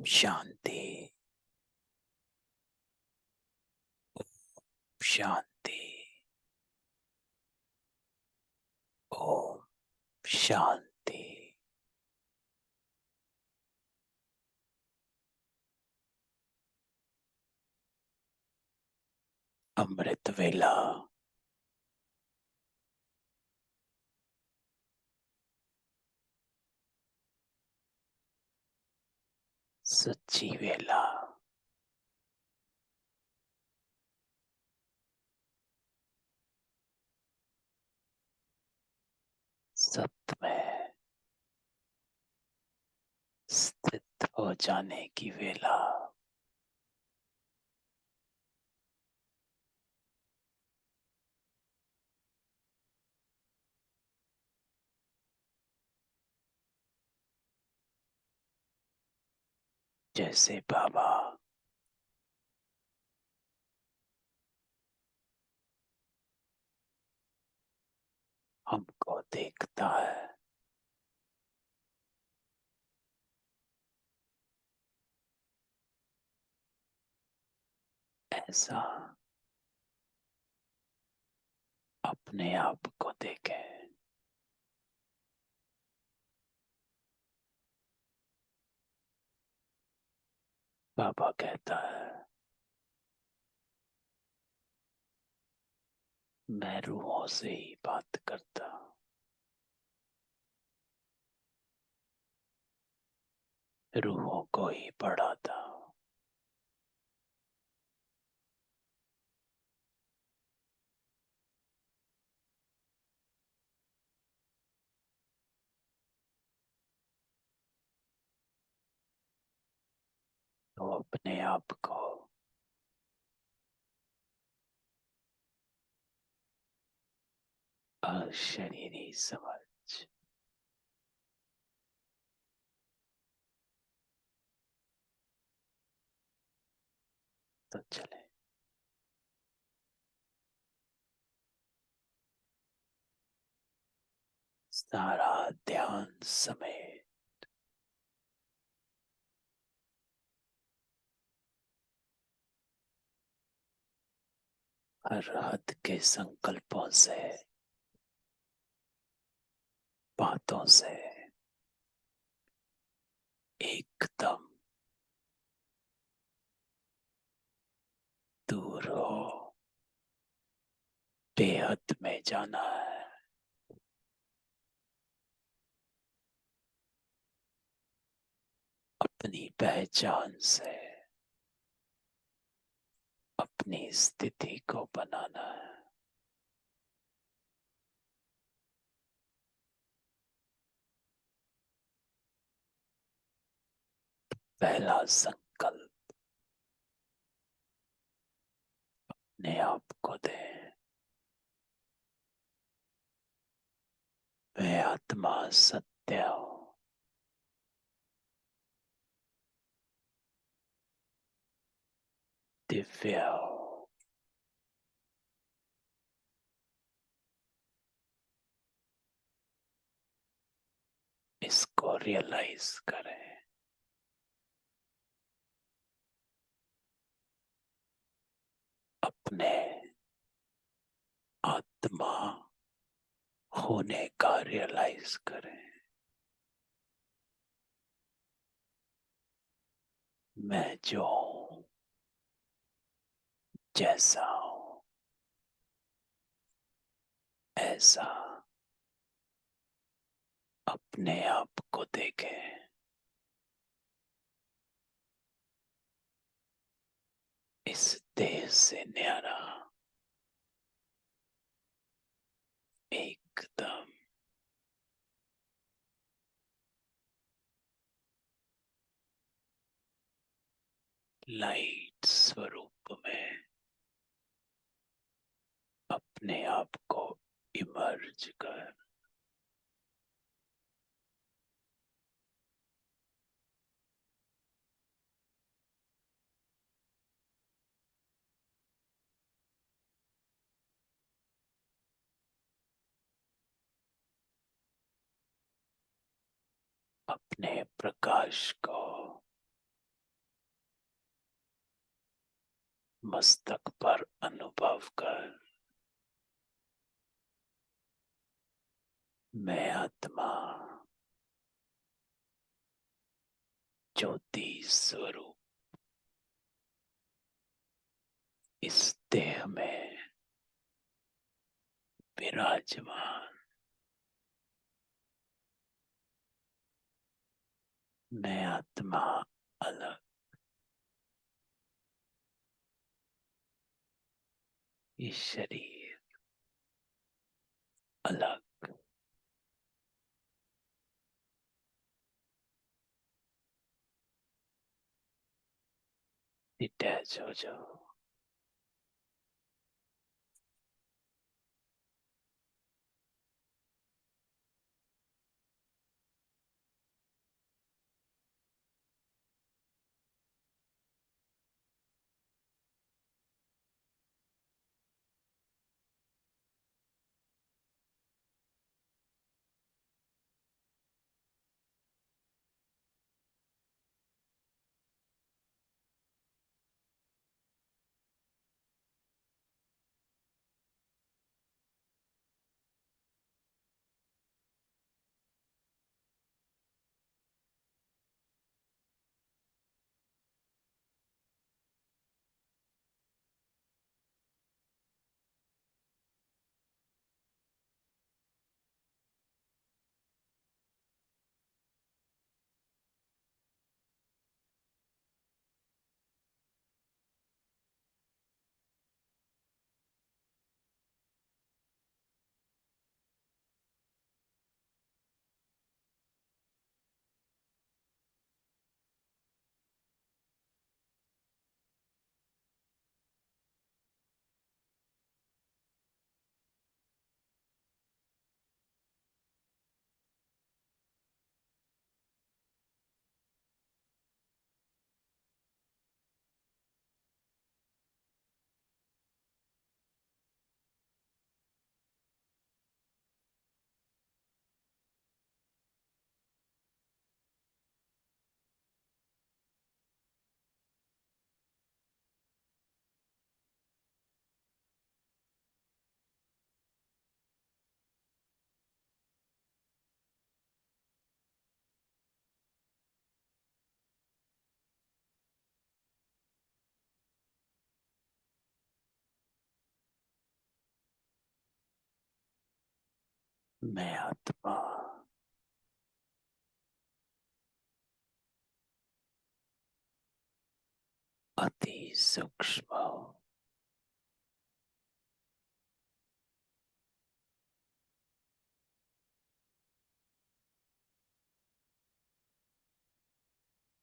शांति। शांति। ओम शांति। अमृत वेला। सच्ची वेला। सत्य में स्थित हो जाने की वेला। जैसे बाबा हमको देखता है, ऐसा अपने आप को देखें। बाबा कहता है, मैं रूहों से ही बात करता हूँ। रूहों को ही पढ़ाता हूँ। तो अपने आप को अशरीरी समझ। तो चले सारा ध्यान समेत हर हद के संकल्पों से, बातों से एकदम दूर हो। बेहद में जाना है। अपनी पहचान से अपनी स्थिति को बनाना है। पहला संकल्प अपने आप को दे, मैं आत्मा सत्य हूँ। दिव्य हूँ। इसको रियलाइज करें। अपने आत्मा होने का रियलाइज करें। मैं जो हूँ, जैसा हूँ, ऐसा अपने आप को देखें। इस देह से न्यारा एकदम लाइट स्वरूप में अपने आप को इमर्ज कर अपने प्रकाश को मस्तक पर अनुभव कर। मैं आत्मा ज्योति स्वरूप इस देह में विराजमान। मैं आत्मा अलग, ये शरीर अलग। डिटैच हो जाओ। मैं आत्मा अति सूक्ष्म हूँ।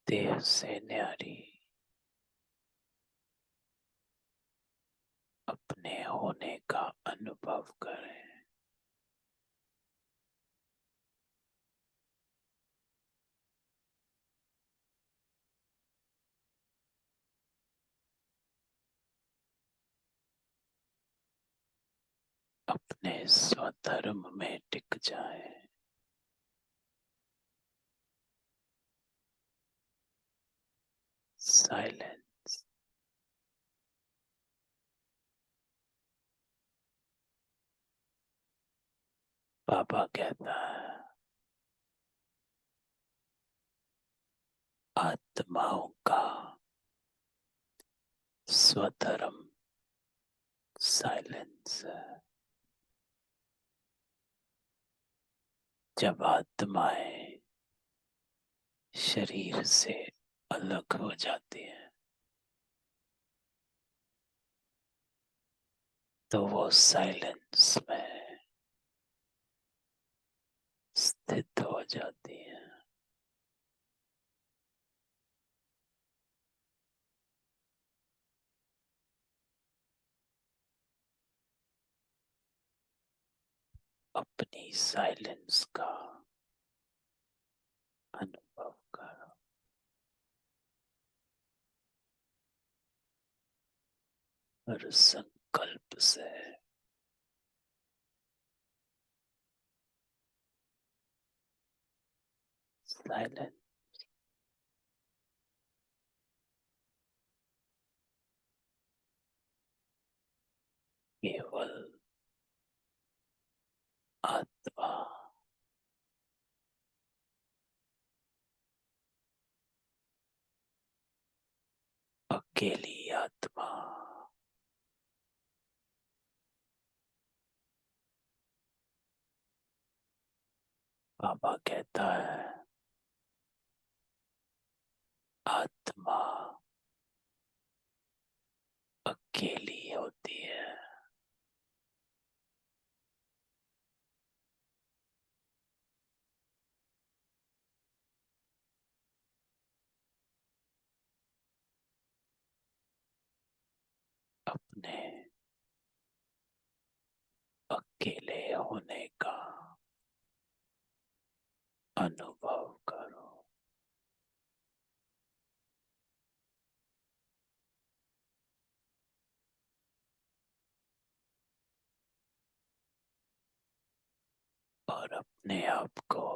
देह से न्यारी अपने होने का अनुभव करें। अपने स्वधर्म में टिक जाए। साइलेंस। बाबा कहता है आत्माओं का स्वधर्म साइलेंस है। जब आत्माएं शरीर से अलग हो जाती हैं तो वो साइलेंस में स्थित हो जाती हैं। अपनी साइलेंस का अनुभव करो और संकल्प से साइलेंस अकेली आत्मा। बाबा कहता है आत्मा अकेली होती है। अपने अकेले होने का अनुभव करो। और अपने आप को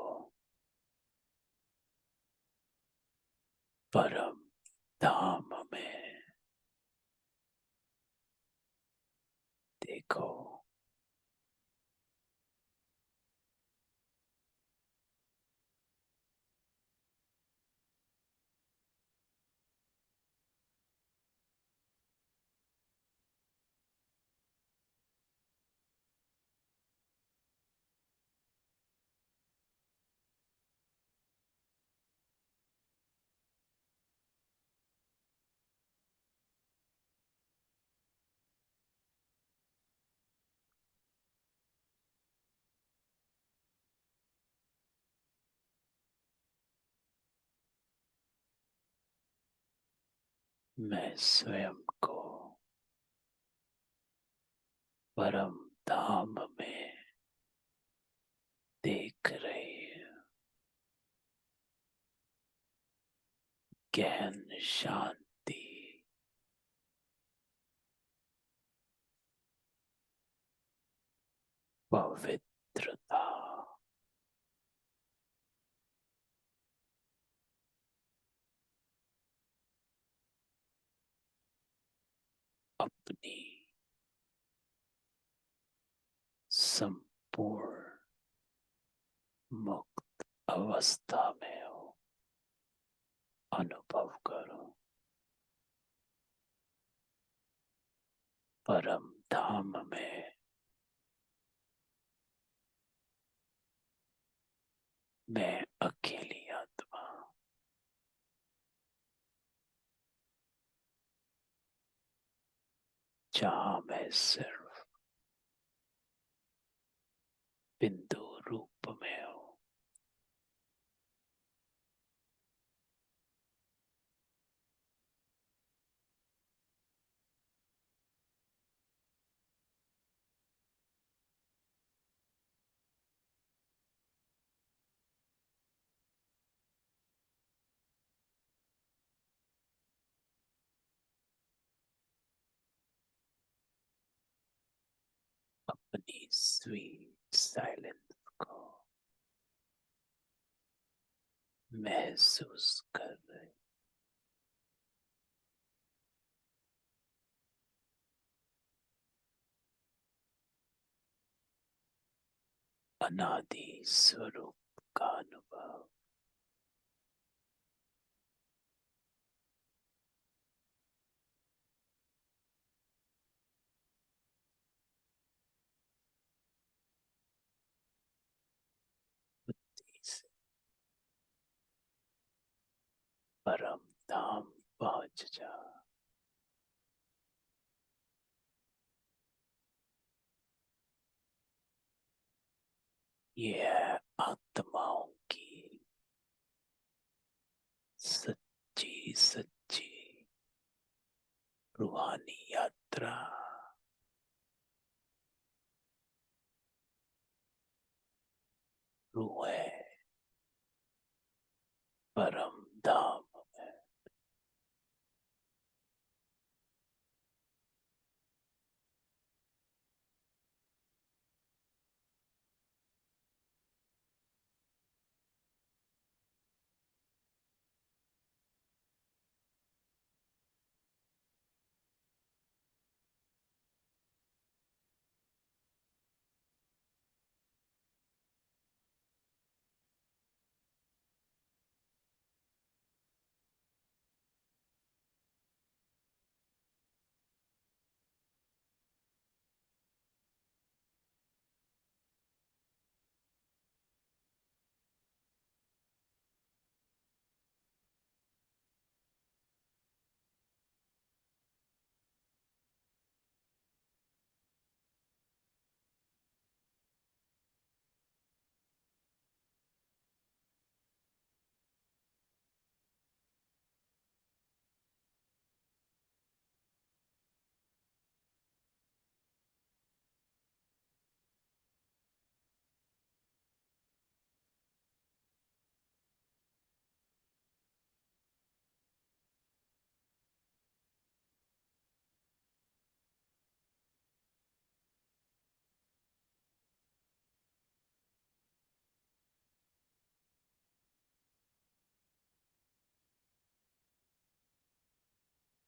परम धाम में देखो। मैं स्वयं को परम धाम में देख रही हूँ। गहन शांति, पवित्रता, अपनी संपूर्ण मुक्त अवस्था में हो, अनुभव करो। परम धाम में मैं अकेली आत्मा, जहां मैं सिर्फ बिंदु रूप में हूँ। अपनी स्वीट साइलेंस को महसूस कर रहे। अनादि स्वरूप का अनुभव। से परम धाम पहुंच जा। ये है आत्माओं की सच्ची सच्ची रूहानी यात्रा। रूहें परम धाम में।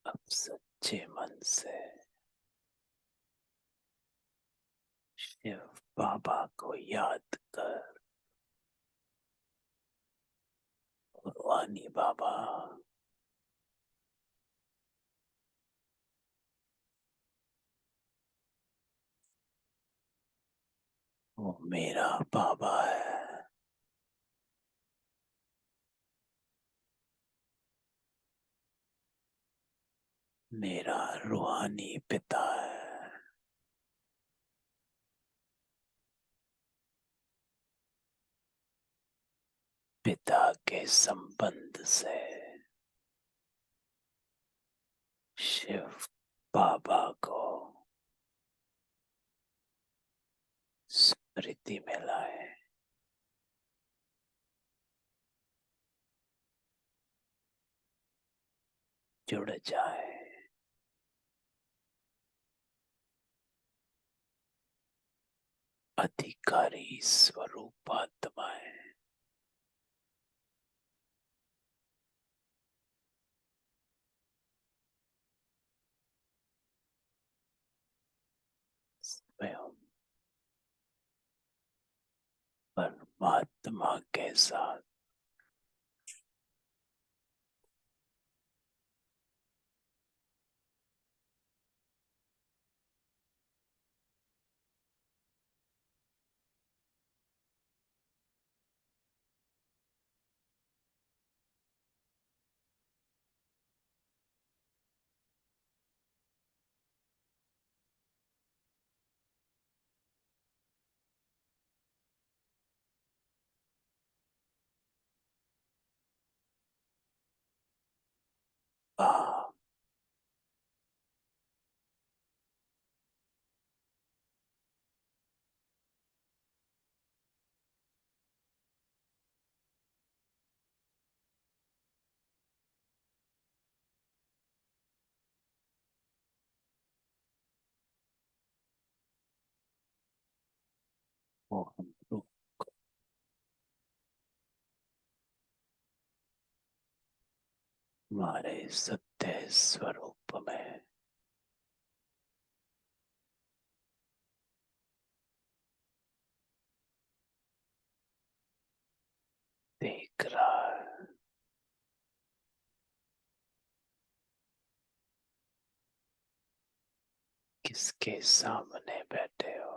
अब सच्चे मन से शिव बाबा को याद कर। रूहानी बाबा, वो मेरा बाबा है, मेरा रूहानी पिता है। पिता के संबंध से शिव बाबा को स्मृति में लाए। जुड़ जाए। अधिकारी स्वरूप आत्माएं स्वयं परमात्मा के साथ आ, वो हम लोग हमारे सत्य स्वरूप में देख रहा है। किसके सामने बैठे हो?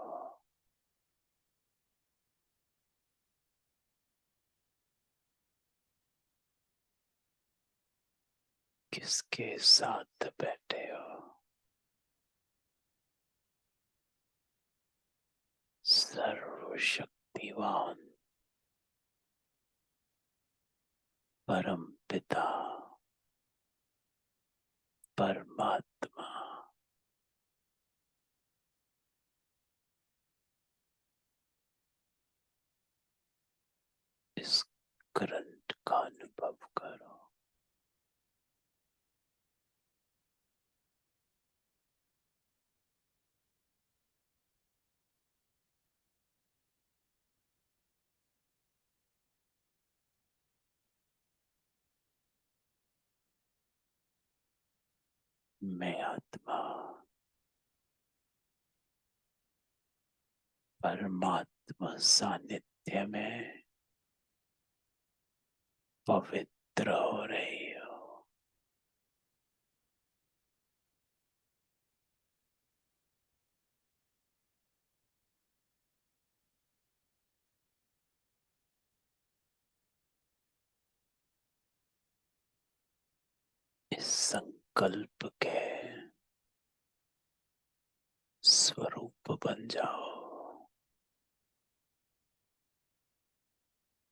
किसके साथ बैठे हो? सर्वशक्तिवान परम पिता परमात्मा इस करंट का अनुभव करो। मैं आत्मा परमात्मा सानिध्य में पवित्र हो रही हो। इस संकल्प के स्वरूप बन जाओ।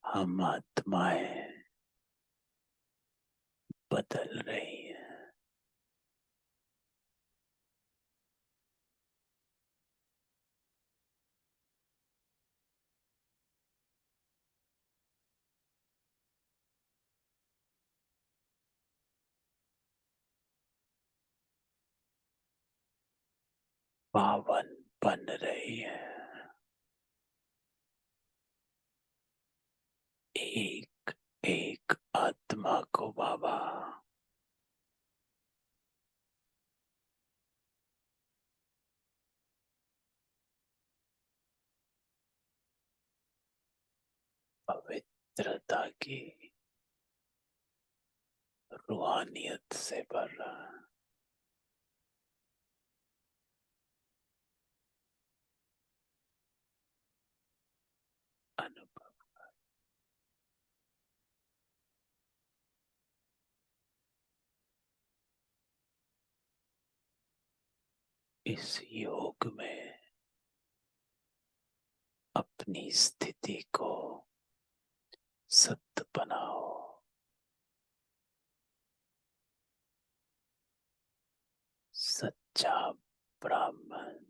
हम आत्माएं बदल रही हैं। पावन बन रही हैं। एक एक आत्मा को बाबा पवित्रता की रूहानियत से भर रहा अनुभव। इस योग में अपनी स्थिति को सत्य बनाओ। सच्चा ब्राह्मण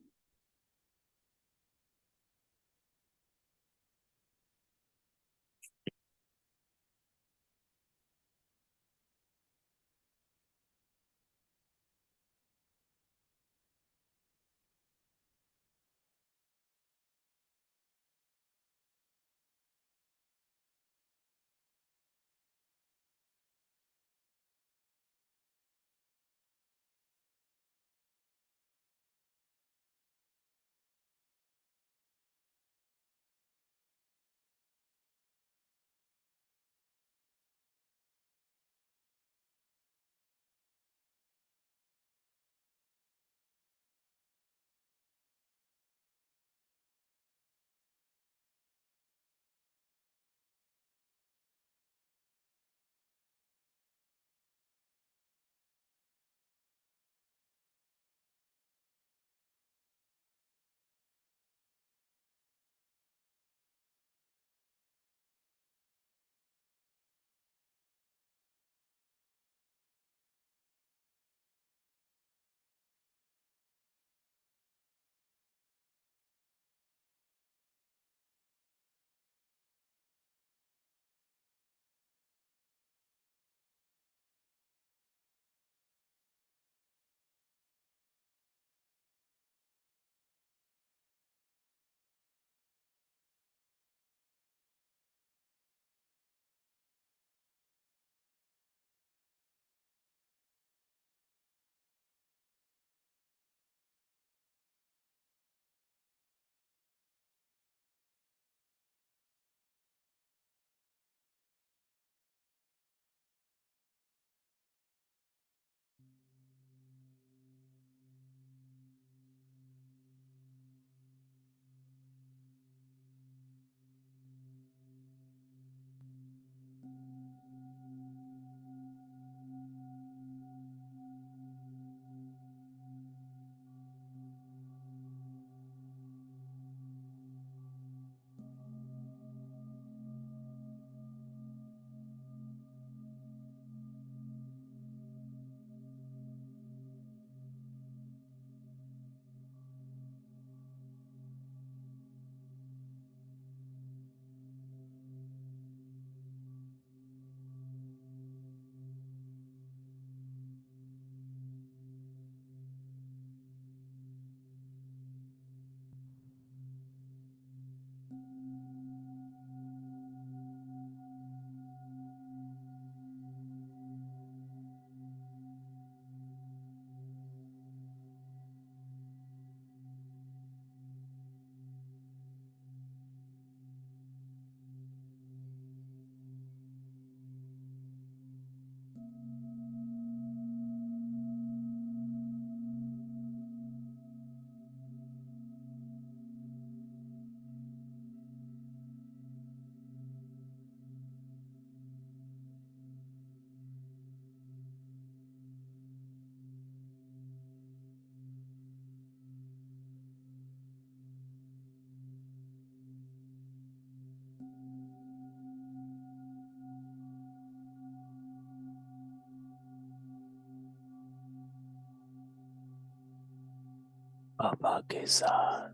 बाबा के साथ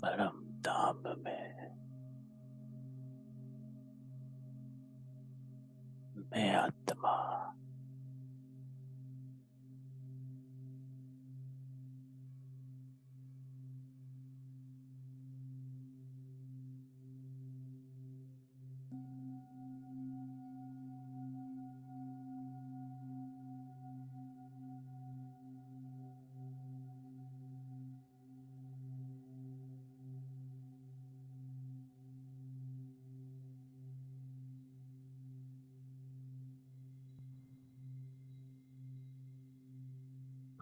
परम धाम में मैं आत्मा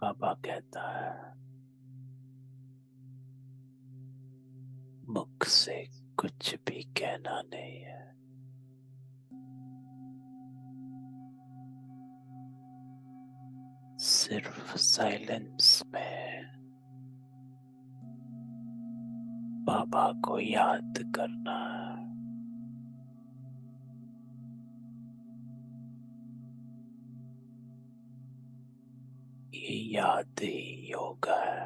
बाबा कहता है मुख से कुछ भी कहना नहीं है, सिर्फ साइलेंस में बाबा को याद करना है। ये याद ही योग है।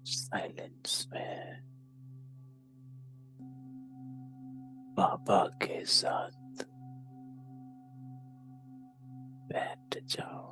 साइलेंस में बाबा के साथ बैठ जाओ।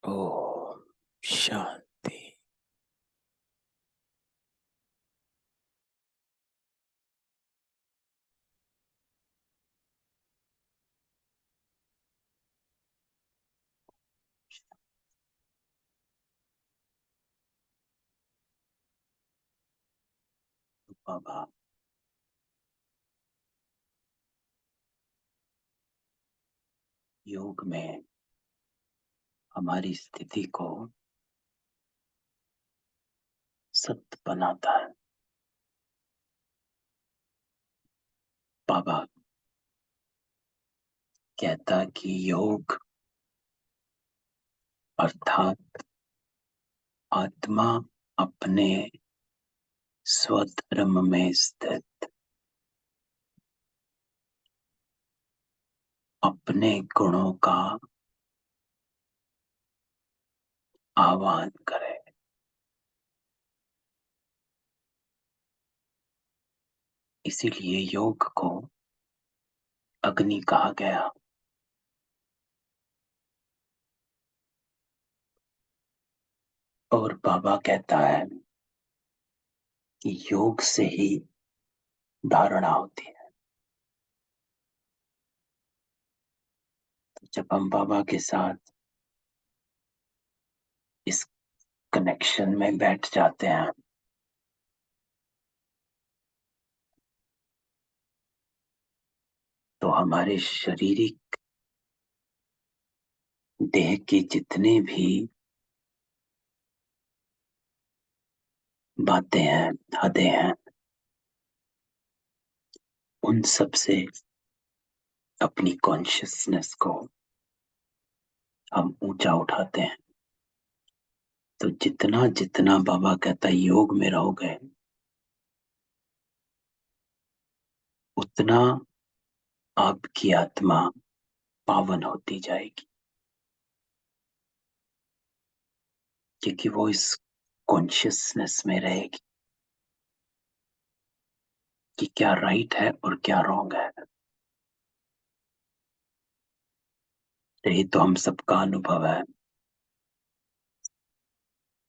ओम शांति। बाबा योग में हमारी स्थिति को सत्य बनाता है। बाबा कहता कि योग अर्थात आत्मा अपने स्वधर्म में स्थित अपने गुणों का आह्वान करे। इसीलिए योग को अग्नि कहा गया। और बाबा कहता है कि योग से ही धारणा होती है। तो जब हम बाबा के साथ इस कनेक्शन में बैठ जाते हैं तो हमारे शारीरिक देह के जितने भी बातें हैं, हदें हैं, उन सब से अपनी कॉन्शियसनेस को हम ऊंचा उठाते हैं। तो जितना जितना बाबा कहता है योग में रहोगे, उतना आपकी आत्मा पावन होती जाएगी, क्योंकि वो इस कॉन्शियसनेस में रहेगी कि क्या राइट है और क्या रॉन्ग है। तो ये तो हम सबका अनुभव है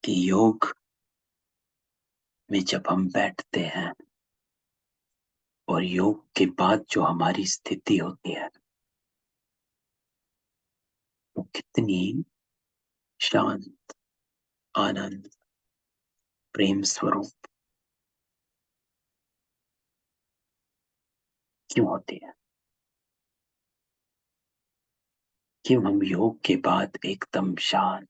कि योग में जब हम बैठते हैं और योग के बाद जो हमारी स्थिति होती है वो कितनी शांत, आनंद, प्रेम स्वरूप क्यों होती है? क्यों हम योग के बाद एकदम शांत,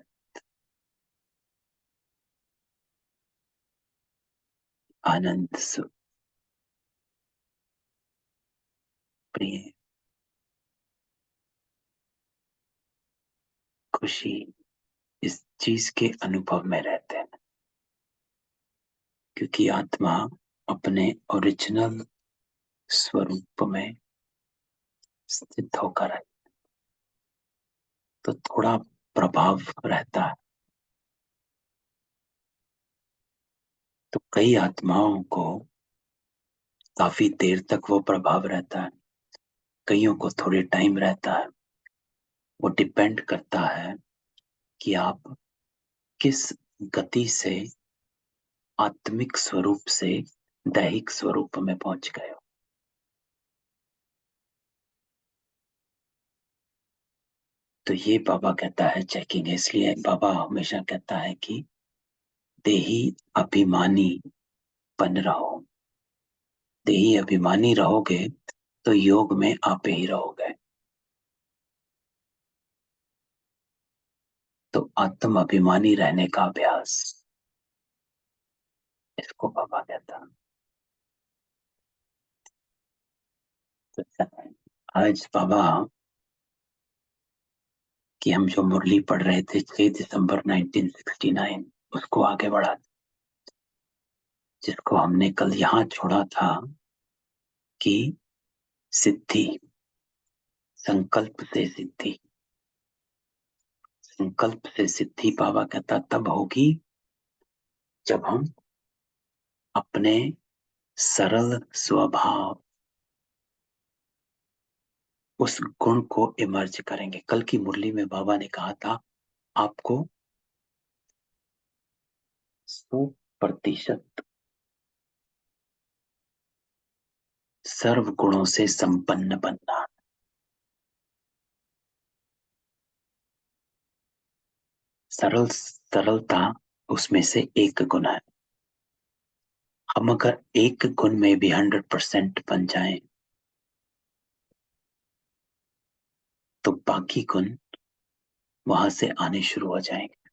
आनंद, प्रिय, खुशी, इस चीज के अनुभव में रहते हैं? क्योंकि आत्मा अपने ओरिजिनल स्वरूप में स्थित होकर है, तो थोड़ा प्रभाव रहता है। तो कई आत्माओं को काफी देर तक वो प्रभाव रहता है, कईयों को थोड़े टाइम रहता है। वो डिपेंड करता है कि आप किस गति से आत्मिक स्वरूप से दैहिक स्वरूप में पहुंच गए हो। तो ये बाबा कहता है चेकिंग है। इसलिए बाबा हमेशा कहता है कि देही अभिमानी बन रहो। देही अभिमानी रहोगे तो योग में आप ही रहोगे। तो आत्म अभिमानी रहने का अभ्यास, इसको बाबा कहता है। तो आज बाबा कि हम जो मुरली पढ़ रहे थे 6 दिसंबर 1969, उसको आगे बढ़ा, जिसको हमने कल यहाँ छोड़ा था कि सिद्धि, संकल्प से सिद्धि। संकल्प से सिद्धि बाबा कहता तब होगी जब हम अपने सरल स्वभाव, उस गुण को इमर्ज करेंगे। कल की मुरली में बाबा ने कहा था आपको 100% सर्व गुणों से संपन्न बनना। सरलता उसमें से एक गुण है। हम अगर एक गुण में भी 100% बन जाएं तो बाकी गुण वहां से आने शुरू हो जाएंगे।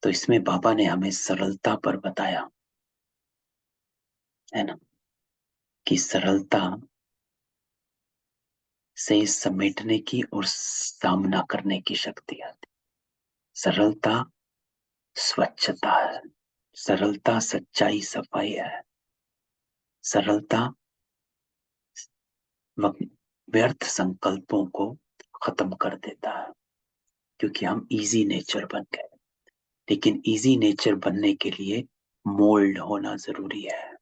तो इसमें बाबा ने हमें सरलता पर बताया है ना, कि सरलता से समेटने की और सामना करने की शक्ति आती। सरलता स्वच्छता है, सरलता सच्चाई सफाई है, सरलता व्यर्थ संकल्पों को खत्म कर देता है। क्योंकि हम इजी नेचर बन गए। लेकिन इजी नेचर बनने के लिए मोल्ड होना जरूरी है।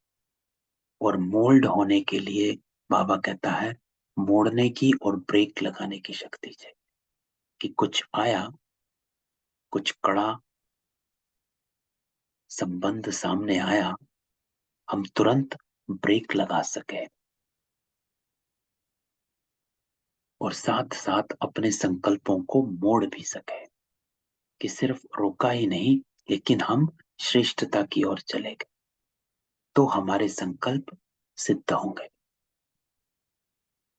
और मोल्ड होने के लिए बाबा कहता है मोड़ने की और ब्रेक लगाने की शक्ति चाहिए। कि कुछ आया, कुछ कड़ा संबंध सामने आया, हम तुरंत ब्रेक लगा सके और साथ साथ अपने संकल्पों को मोड़ भी सके। कि सिर्फ रोका ही नहीं, लेकिन हम श्रेष्ठता की ओर चले गए तो हमारे संकल्प सिद्ध होंगे।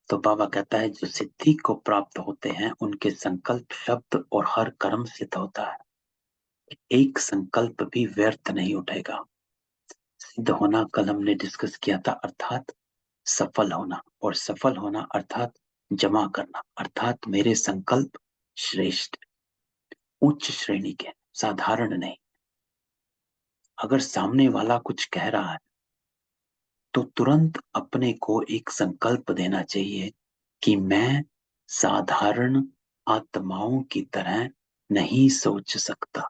तो बाबा कहता है जो सिद्धि को प्राप्त होते हैं उनके संकल्प, शब्द और हर कर्म सिद्ध होता है। एक संकल्प भी व्यर्थ नहीं उठेगा। सिद्ध होना कल हमने डिस्कस किया था, अर्थात सफल होना, और सफल होना अर्थात जमा करना, अर्थात मेरे संकल्प श्रेष्ठ, उच्च श्रेणी के, साधारण नहीं। अगर सामने वाला कुछ कह रहा है तो तुरंत अपने को एक संकल्प देना चाहिए कि मैं साधारण आत्माओं की तरह नहीं सोच सकता।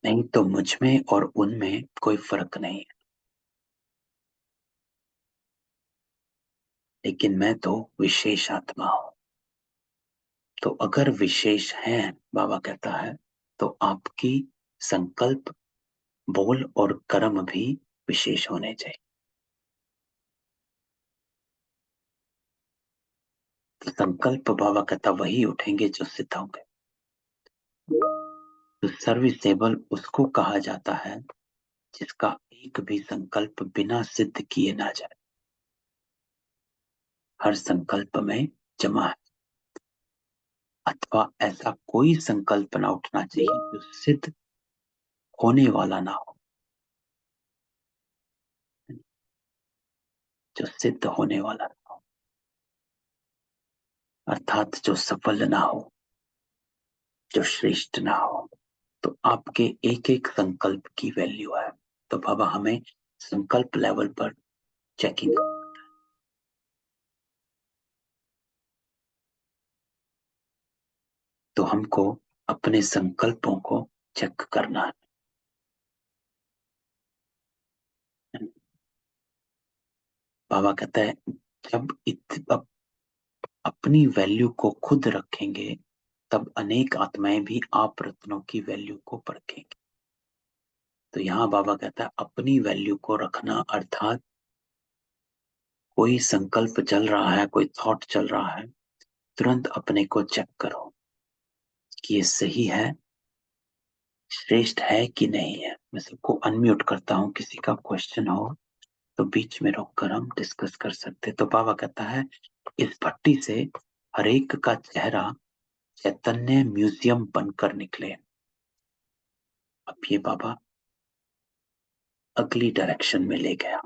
नहीं तो मुझ में और उनमें कोई फर्क नहीं है, लेकिन मैं तो विशेष आत्मा हूं। तो अगर विशेष है, बाबा कहता है, तो आपकी संकल्प, बोल और कर्म भी विशेष होने चाहिए। तो संकल्प बाबा कहता वही उठेंगे जो सिद्ध होंगे। तो सर्विसेबल उसको कहा जाता है जिसका एक भी संकल्प बिना सिद्ध किए ना जाए, हर संकल्प में जमा है। अथवा ऐसा कोई संकल्प ना उठना चाहिए जो सिद्ध होने वाला ना हो, जो सिद्ध होने वाला ना हो, अर्थात जो सफल ना हो, जो श्रेष्ठ ना हो। तो आपके एक एक संकल्प की वैल्यू है। तो बाबा हमें संकल्प लेवल पर चेकिंग, तो हमको अपने संकल्पों को चेक करना है। बाबा कहता है जब अपनी वैल्यू को खुद रखेंगे तब अनेक आत्माएं भी आप रत्नों की वैल्यू को परखेंगे। तो यहाँ बाबा कहता है अपनी वैल्यू को रखना, अर्थात कोई संकल्प चल रहा है, कोई थॉट चल रहा है, तुरंत अपने को चेक करो कि ये सही है, श्रेष्ठ है कि नहीं है। मैं सबको अनम्यूट करता हूँ, किसी का क्वेश्चन हो तो बीच में रोककर हम डिस्कस कर सकते। तो बाबा कहता है इस भट्टी से हर एक का चेहरा चैतन्य म्यूजियम बनकर निकले। अब ये बाबा अगली डायरेक्शन में ले गया।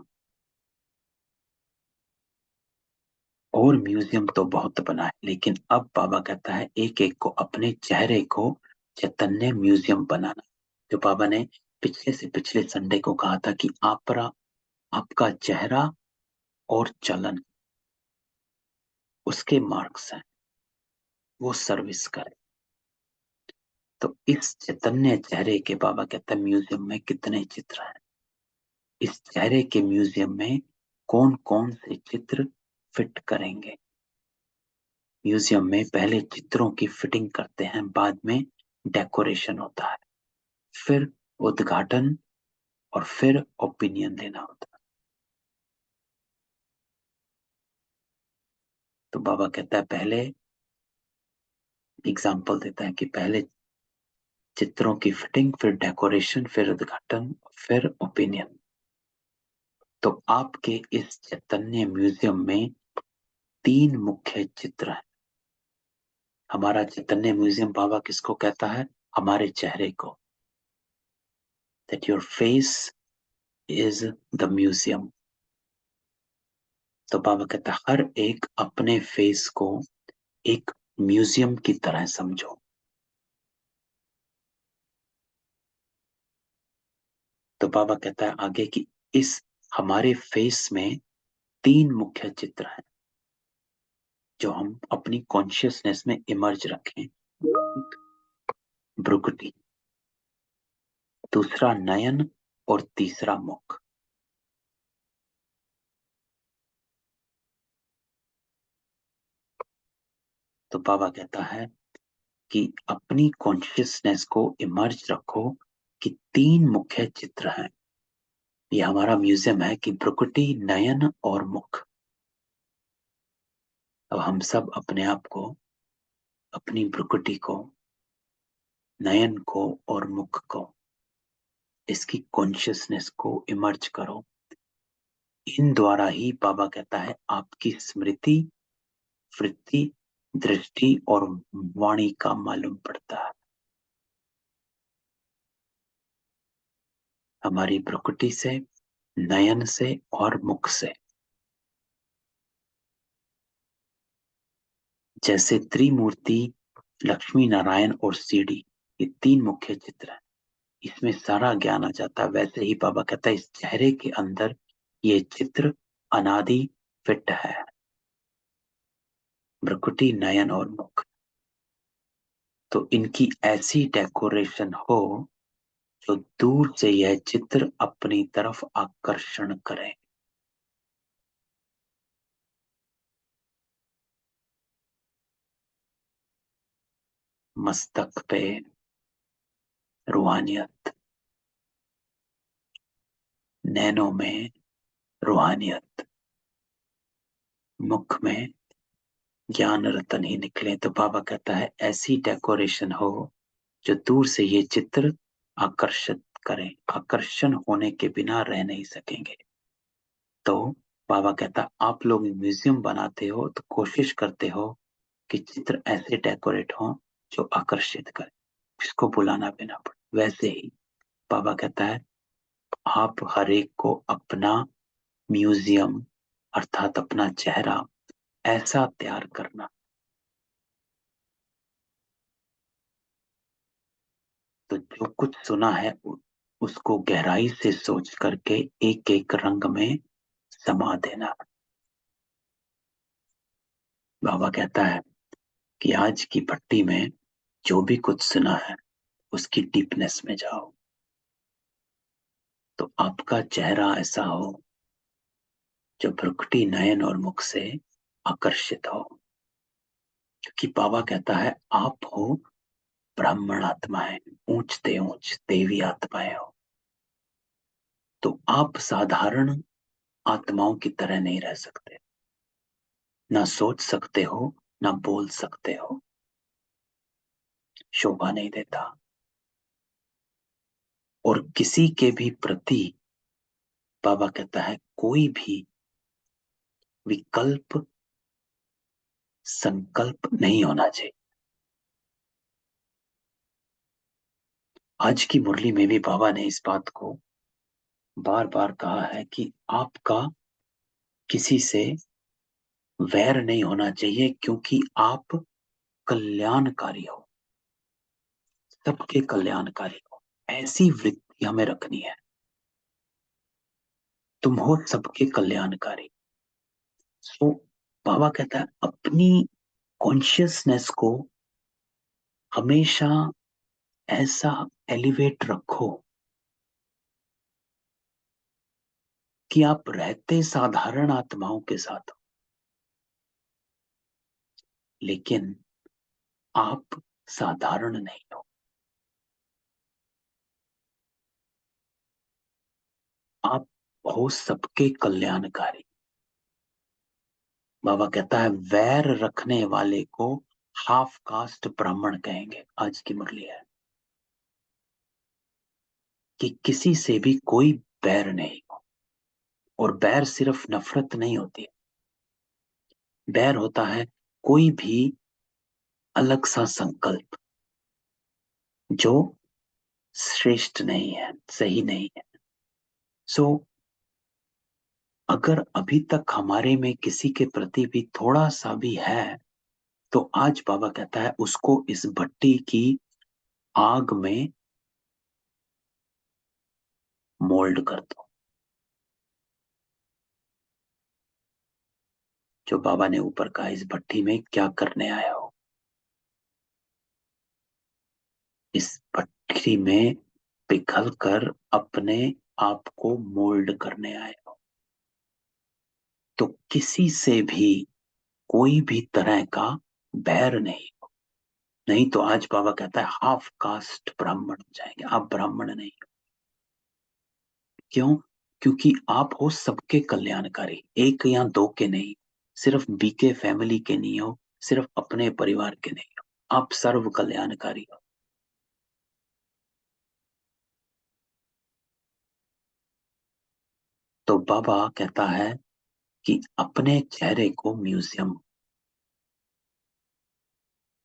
और म्यूजियम तो बहुत बना है, लेकिन अब बाबा कहता है एक एक को अपने चेहरे को चैतन्य म्यूजियम बनाना। जो बाबा ने पिछले से पिछले संडे को कहा था कि आपका चेहरा और चलन उसके मार्क्स हैं, वो सर्विस करे। तो इस चैतन्य चेहरे के बाबा कहता है म्यूजियम में कितने चित्र हैं, इस चेहरे के म्यूजियम में कौन कौन से चित्र फिट करेंगे। म्यूजियम में पहले चित्रों की फिटिंग करते हैं, बाद में डेकोरेशन होता है, फिर उद्घाटन और फिर ओपिनियन देना होता है। तो बाबा कहता है पहले एग्जाम्पल देता है कि पहले चित्रों की फिटिंग, फिर डेकोरेशन, फिर उद्घाटन, फिर ओपिनियन। तो आपके इस चैतन्य म्यूजियम में 3 मुख्य चित्र हैं। हमारा चैतन्य म्यूजियम बाबा किसको कहता है? हमारे चेहरे को। That your face is the museum। तो बाबा कहता है हर एक अपने फेस को एक म्यूजियम की तरह समझो। तो बाबा कहता है आगे कि इस हमारे फेस में 3 मुख्य चित्र हैं जो हम अपनी कॉन्शियसनेस में इमर्ज रखें। एक भ्रुकुटी, दूसरा नयन और तीसरा मुख। तो बाबा कहता है कि अपनी कॉन्शियसनेस को इमर्ज रखो कि 3 मुख्य चित्र हैं। ये हमारा म्यूजियम है कि भ्रुकुटी, नयन और मुख। अब हम सब अपने आप को, अपनी भ्रुकुटी को, नयन को और मुख को इसकी कॉन्शियसनेस को इमर्ज करो। इन द्वारा ही बाबा कहता है आपकी स्मृति, वृत्ति, दृष्टि और वाणी का मालूम पड़ता है। हमारी प्रकृति से, नयन से और मुख से। जैसे त्रिमूर्ति, लक्ष्मी नारायण और सीढ़ी, ये तीन मुख्य चित्र हैं, इसमें सारा ज्ञान आ जाता है। वैसे ही बाबा कहता है इस चेहरे के अंदर ये चित्र अनादि फिट है, भ्रुकुटी, नयन और मुख। तो इनकी ऐसी डेकोरेशन हो जो दूर से यह चित्र अपनी तरफ आकर्षण करे। मस्तक पे रूहानियत, नैनों में रूहानियत, मुख में ज्ञान रतन ही निकले। तो बाबा कहता है ऐसी डेकोरेशन हो जो दूर से ये चित्र आकर्षित करें, आकर्षण होने के बिना रह नहीं सकेंगे। तो बाबा कहता आप लोग म्यूजियम बनाते हो तो कोशिश करते हो कि चित्र ऐसे डेकोरेट हो जो आकर्षित करे, इसको बुलाना भी ना पड़े। वैसे ही बाबा कहता है आप हर एक को अपना म्यूजियम अर्थात अपना चेहरा ऐसा तैयार करना। तो जो कुछ सुना है उसको गहराई से सोच करके एक एक रंग में समा देना। बाबा कहता है कि आज की भट्टी में जो भी कुछ सुना है उसकी डीपनेस में जाओ, तो आपका चेहरा ऐसा हो जो भ्रुकुटी, नयन और मुख से आकर्षित हो। क्योंकि बाबा कहता है आप हो ब्राह्मण आत्माएं, ऊंचते ऊंच देवी आत्माएं हो। तो आप साधारण आत्माओं की तरह नहीं रह सकते, ना सोच सकते हो, ना बोल सकते हो, शोभा नहीं देता। और किसी के भी प्रति बाबा कहता है कोई भी विकल्प, संकल्प नहीं होना चाहिए। आज की मुरली में भी बाबा ने इस बात को बार बार कहा है कि आपका किसी से वैर नहीं होना चाहिए, क्योंकि आप कल्याणकारी हो, सबके कल्याणकारी हो। ऐसी वृत्ति हमें रखनी है, तुम हो सबके कल्याणकारी। सो बाबा कहता है अपनी कॉन्शियसनेस को हमेशा ऐसा एलिवेट रखो कि आप रहते साधारण आत्माओं के साथ हो, लेकिन आप साधारण नहीं हो, आप हो सबके कल्याणकारी। बाबा कहता है वैर रखने वाले को हाफ कास्ट ब्राह्मण कहेंगे। आज की मुरली है कि किसी से भी कोई बैर नहीं हो। और बैर सिर्फ नफरत नहीं होती है, बैर होता है कोई भी अलग सा संकल्प जो श्रेष्ठ नहीं है, सही नहीं है। सो अगर अभी तक हमारे में किसी के प्रति भी थोड़ा सा भी है, तो आज बाबा कहता है उसको इस भट्टी की आग में मोल्ड कर दो। जो बाबा ने ऊपर कहा इस भट्टी में क्या करने आया हो, इस भट्टी में पिघल कर अपने आप को मोल्ड करने आए हो। तो किसी से भी कोई भी तरह का बैर नहीं हो। नहीं तो आज बाबा कहता है हाफ कास्ट ब्राह्मण हो जाएंगे, आप ब्राह्मण नहीं हो। क्यों? क्योंकि आप हो सबके कल्याणकारी, एक या दो के नहीं, सिर्फ बीके फैमिली के नहीं हो, सिर्फ अपने परिवार के नहीं हो, आप सर्व कल्याणकारी हो। तो बाबा कहता है कि अपने चेहरे को म्यूजियम,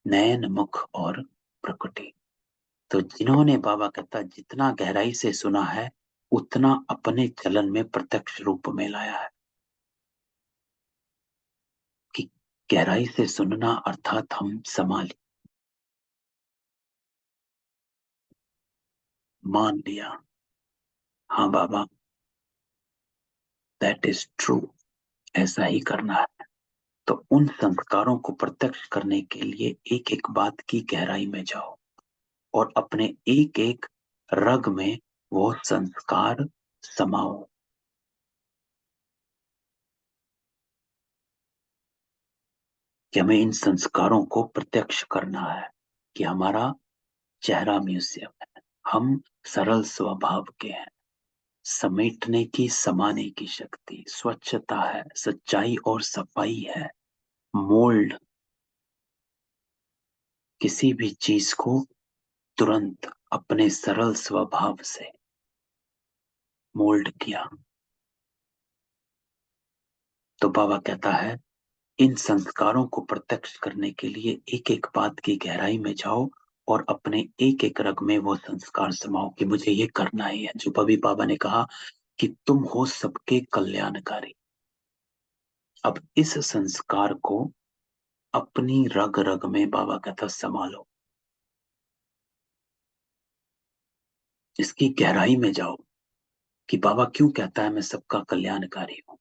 नयन, मुख और प्रकृति। तो जिन्होंने, बाबा कहता है, जितना गहराई से सुना है उतना अपने चलन में प्रत्यक्ष रूप में लाया है। कि गहराई से सुनना अर्थात हम संभाल, मान लिया, हाँ बाबा दैट इज ट्रू, ऐसा ही करना है। तो उन संस्कारों को प्रत्यक्ष करने के लिए एक एक बात की गहराई में जाओ और अपने एक एक रग में वो संस्कार समाओ। कि हमें इन संस्कारों को प्रत्यक्ष करना है कि हमारा चेहरा म्यूजियम है, हम सरल स्वभाव के हैं, समेटने की, समाने की शक्ति, स्वच्छता है, सच्चाई और सफाई है, मोल्ड, किसी भी चीज को तुरंत अपने सरल स्वभाव से मोल्ड किया। तो बाबा कहता है इन संस्कारों को प्रत्यक्ष करने के लिए एक एक बात की गहराई में जाओ और अपने एक एक रग में वो संस्कार समाओ कि मुझे ये करना ही है। जो कभी बाबा ने कहा कि तुम हो सबके कल्याणकारी। अब इस संस्कार को अपनी रग रग में, बाबा कहता, संभालो, इसकी गहराई में जाओ कि बाबा क्यों कहता है मैं सबका कल्याणकारी हूं।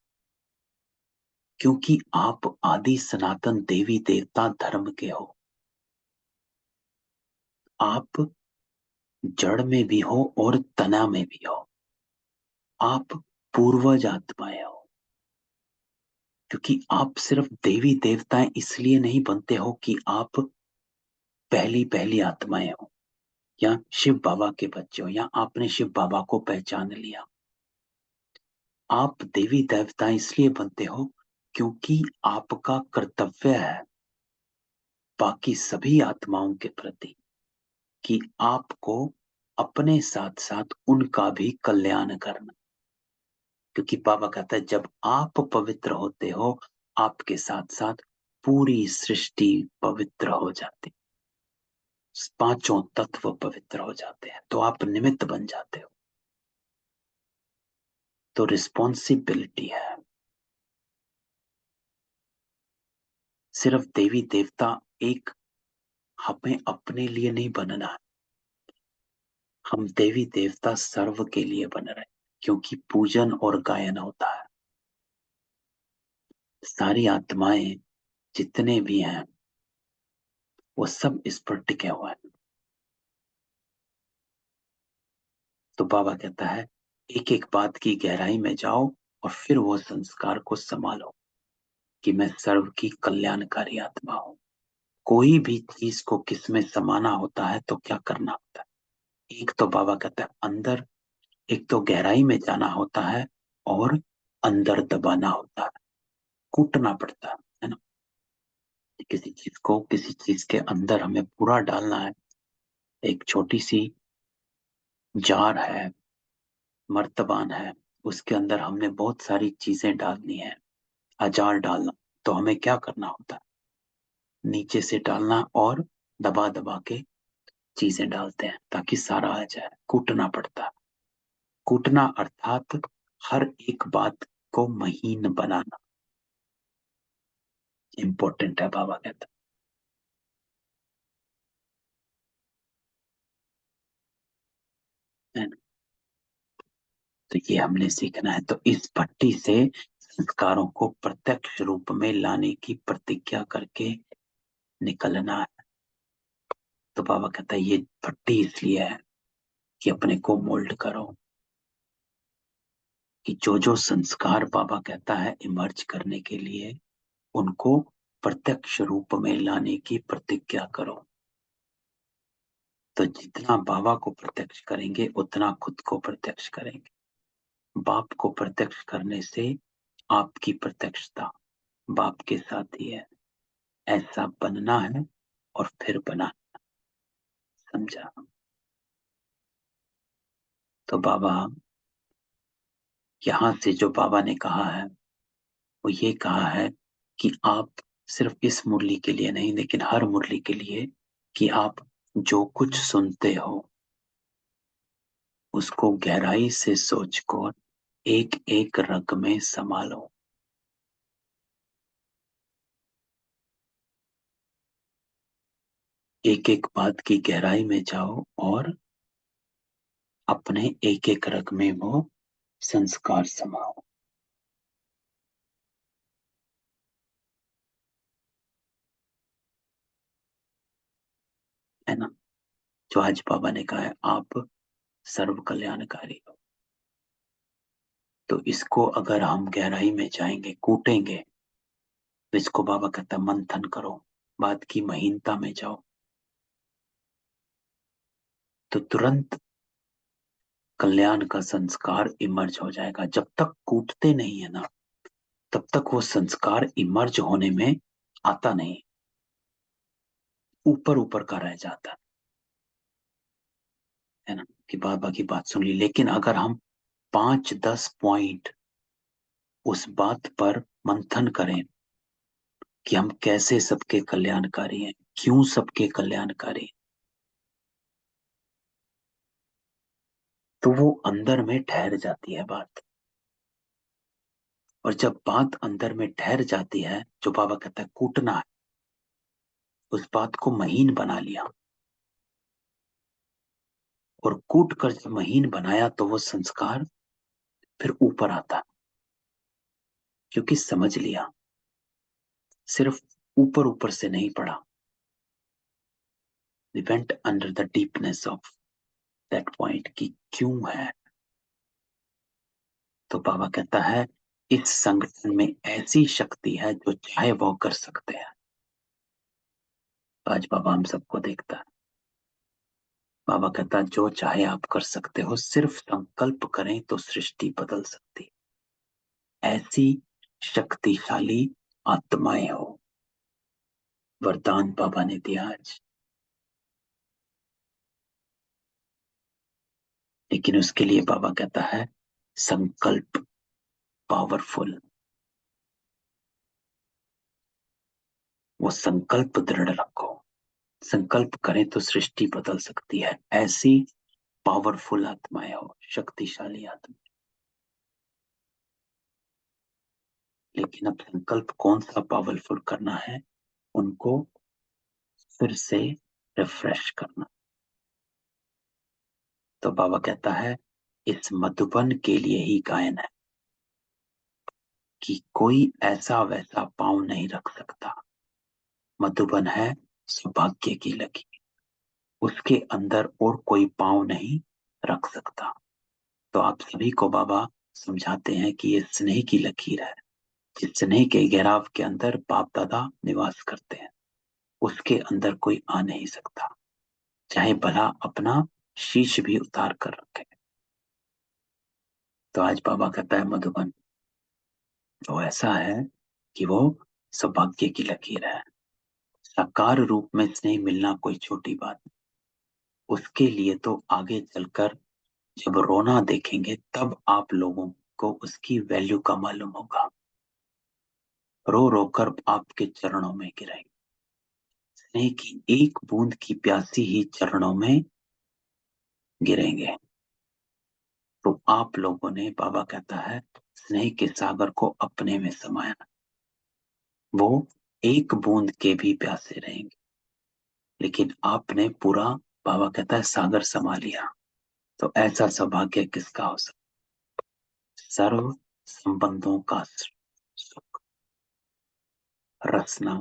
क्योंकि आप आदि सनातन देवी देवता धर्म के हो। आप जड़ में भी हो और तना में भी हो। आप पूर्वज आत्माएं हो। क्योंकि आप सिर्फ देवी देवताएं इसलिए नहीं बनते हो कि आप पहली पहली आत्माएं हो या शिव बाबा के बच्चे हो या आपने शिव बाबा को पहचान लिया। आप देवी देवताएं इसलिए बनते हो क्योंकि आपका कर्तव्य है बाकी सभी आत्माओं के प्रति कि आपको अपने साथ साथ उनका भी कल्याण करना। क्योंकि बाबा कहता है जब आप पवित्र होते हो आपके साथ साथ पूरी सृष्टि पवित्र हो जाती, पांचों तत्व पवित्र हो जाते हैं, तो आप निमित्त बन जाते हो। तो रिस्पॉन्सिबिलिटी है। सिर्फ देवी देवता एक हमें अपने लिए नहीं बनना है, हम देवी देवता सर्व के लिए बन रहे हैं। क्योंकि पूजन और गायन होता है, सारी आत्माएं जितने भी हैं वो सब इस पर टिके हुए हैं। तो बाबा कहता है एक एक बात की गहराई में जाओ और फिर वो संस्कार को संभालो कि मैं सर्व की कल्याणकारी आत्मा हूं। कोई भी चीज को किसमें समाना होता है तो क्या करना होता है? एक तो बाबा कहता है अंदर, एक तो गहराई में जाना होता है और अंदर दबाना होता है, कूटना पड़ता है ना। किसी चीज को किसी चीज के अंदर हमें पूरा डालना है। एक छोटी सी जार है, मर्तबान है, उसके अंदर हमने बहुत सारी चीजें डालनी है, अचार डालना। तो हमें क्या करना होता है? नीचे से डालना और दबा दबा के चीजें डालते हैं ताकि सारा आ जाए, कूटना पड़ता है। कूटना अर्थात हर एक बात को महीन बनाना इंपॉर्टेंट है, बाबा कहता है ना। तो ये हमने सीखना है। तो इस भट्टी से संस्कारों को प्रत्यक्ष रूप में लाने की प्रतिज्ञा करके निकलना है। तो बाबा कहता है ये भट्टी इसलिए है कि अपने को मोल्ड करो, कि जो जो संस्कार बाबा कहता है इमर्ज करने के लिए उनको प्रत्यक्ष रूप में लाने की प्रतिज्ञा करो। तो जितना बाबा को प्रत्यक्ष करेंगे उतना खुद को प्रत्यक्ष करेंगे। बाप को प्रत्यक्ष करने से आपकी प्रत्यक्षता बाप के साथ ही है। ऐसा बनना है और फिर बना। समझा? तो बाबा यहां से जो बाबा ने कहा है वो ये कहा है कि आप सिर्फ इस मुरली के लिए नहीं, लेकिन हर मुरली के लिए, कि आप जो कुछ सुनते हो उसको गहराई से सोचकर एक एक रग में संभालो। एक एक बात की गहराई में जाओ और अपने एक एक रग में वो संस्कार समाओ। है ना? जो आज बाबा ने कहा है आप सर्व कल्याणकारी हो, तो इसको अगर हम गहराई में जाएंगे, कूटेंगे, तो इसको बाबा कहता है मंथन करो, बात की महीनता में जाओ, तो तुरंत कल्याण का संस्कार इमर्ज हो जाएगा। जब तक कूटते नहीं है ना, तब तक वो संस्कार इमर्ज होने में आता नहीं, ऊपर ऊपर का रह जाता है ना, कि बाबा की बात सुन ली। लेकिन अगर हम 5-10 पॉइंट उस बात पर मंथन करें कि हम कैसे सबके कल्याणकारी हैं, क्यों सबके कल्याणकारी हैं, तो वो अंदर में ठहर जाती है बात। और जब बात अंदर में ठहर जाती है, जो बाबा कहता है कूटना है, उस बात को महीन बना लिया, और कूट कर जब महीन बनाया तो वो संस्कार फिर ऊपर आता है, क्योंकि समझ लिया, सिर्फ ऊपर ऊपर से नहीं पढ़ा। We went under the deepness of that point कि क्यों है। तो बाबा कहता है इस संगठन में ऐसी शक्ति है जो चाहे वो कर सकते हैं। आज बाबा हम सबको देखता है। बाबा कहता है जो चाहे आप कर सकते हो, सिर्फ संकल्प करें तो सृष्टि बदल सकती है। ऐसी शक्तिशाली आत्माएं हो, वरदान बाबा ने दिया आज। लेकिन उसके लिए बाबा कहता है संकल्प पावरफुल, वो संकल्प दृढ़ रखो। संकल्प करें तो सृष्टि बदल सकती है। ऐसी पावरफुल आत्माएं हो, शक्तिशाली आत्मा। लेकिन अब संकल्प कौन सा पावरफुल करना है, उनको फिर से रिफ्रेश करना। तो बाबा कहता है इस मधुबन के लिए ही गायन है कि कोई ऐसा वैसा पांव नहीं रख सकता। मधुबन है सौभाग्य की लकीर, उसके अंदर और कोई पांव नहीं रख सकता। तो आप सभी को बाबा समझाते हैं कि ये स्नेह की लकीर है, जिस स्नेह के घेराव के अंदर बाप दादा निवास करते हैं, उसके अंदर कोई आ नहीं सकता, चाहे भला अपना शीश भी उतार कर रखे। तो आज बाबा कहता है मधुबन वो ऐसा है कि वो सौभाग्य की लकीर है। साकार रूप में स्नेह मिलना कोई छोटी बात नहीं, उसके लिए तो आगे चलकर जब रोना देखेंगे तब आप लोगों को उसकी वैल्यू का मालूम होगा। रो रो कर आपके चरणों में गिरेंगे, स्नेह की एक बूंद की प्यासी ही चरणों में गिरेंगे। तो आप लोगों ने, बाबा कहता है, स्नेह के सागर को अपने में समाया, वो एक बूंद के भी प्यासे रहेंगे। लेकिन आपने पूरा, बाबा कहता है, सागर समा लिया। तो ऐसा सौभाग्य किसका हो सकता? सर्व संबंधों का सुख, रसना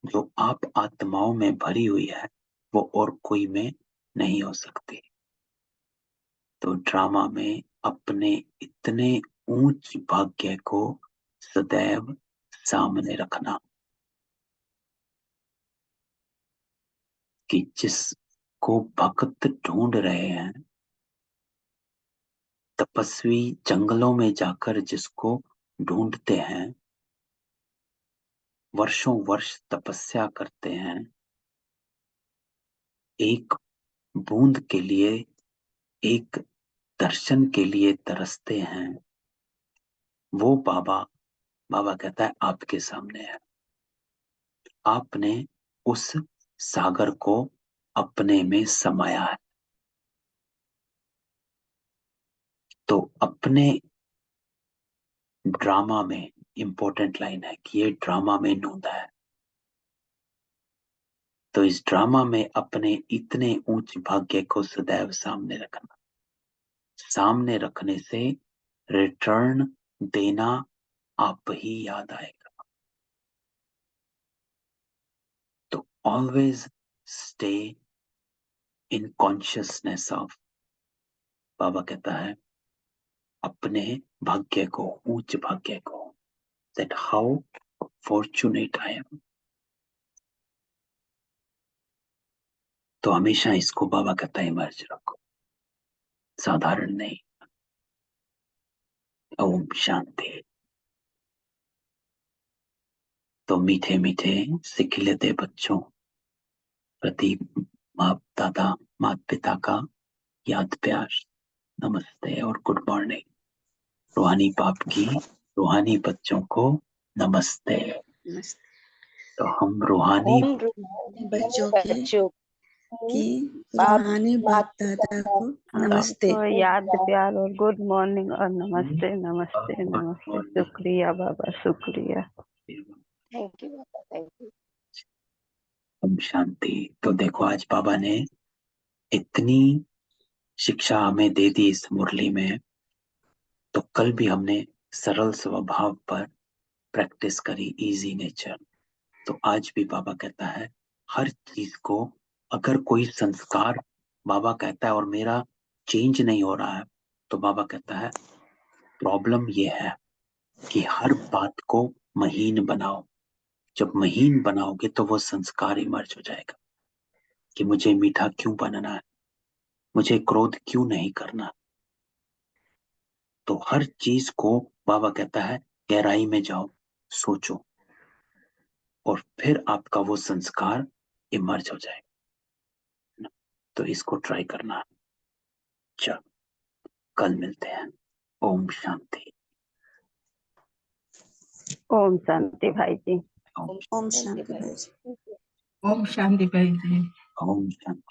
जो आप आत्माओं में भरी हुई है, वो और कोई में नहीं हो सकती। तो ड्रामा में अपने इतने ऊंच भाग्य को सदैव सामने रखना कि जिसको भक्त ढूंढ रहे हैं, तपस्वी जंगलों में जाकर जिसको ढूंढते हैं, वर्षों वर्ष तपस्या करते हैं, एक बूंद के लिए, एक दर्शन के लिए तरसते हैं, वो बाबा कहता है आपके सामने है। आपने उस सागर को अपने में समाया है। तो अपने ड्रामा में इंपॉर्टेंट लाइन है कि ये ड्रामा में नूंदा है। तो इस ड्रामा में अपने इतने ऊंच भाग्य को सदैव सामने रखना। सामने रखने से रिटर्न देना आप ही याद आएगा। तो always stay in consciousness of, बाबा कहता है अपने भाग्य को, ऊंच भाग्य को, that how fortunate I am. तो हमेशा इसको बाबा कहता है इमर्ज रखो, साधारण नहीं। ओम शांति। तो मीठे मीठे सिखिलते बच्चों प्रति माँ दादा माता पिता का याद प्यार, नमस्ते और गुड मॉर्निंग। रूहानी बाप की रूहानी बच्चों को नमस्ते। तो हम रूहानी बच्चों की रूहानी बाप दादा को नमस्ते, याद प्यार और गुड मॉर्निंग और नमस्ते नमस्ते नमस्ते। शुक्रिया बाबा, शुक्रिया। थैंक यू बाबा, थैंक यू। ओम शांति। तो देखो आज बाबा ने इतनी शिक्षा हमें दे दी इस मुरली में। तो कल भी हमने सरल स्वभाव पर प्रैक्टिस करी, इजी नेचर। तो आज भी बाबा कहता है हर चीज को, अगर कोई संस्कार बाबा कहता है और मेरा चेंज नहीं हो रहा है, तो बाबा कहता है प्रॉब्लम ये है कि हर बात को महीन बनाओ। जब महीन बनाओगे तो वो संस्कार इमर्ज हो जाएगा कि मुझे मीठा क्यों बनना है, मुझे क्रोध क्यों नहीं करना। तो हर चीज को बाबा कहता है गहराई में जाओ, सोचो, और फिर आपका वो संस्कार इमर्ज हो जाएगा। तो इसको ट्राई करना। चलो कल मिलते हैं। ओम शांति। ओम शांति भाई जी। ओम शांति भाई जी। ओम शांति भाई जी। ओम शांति।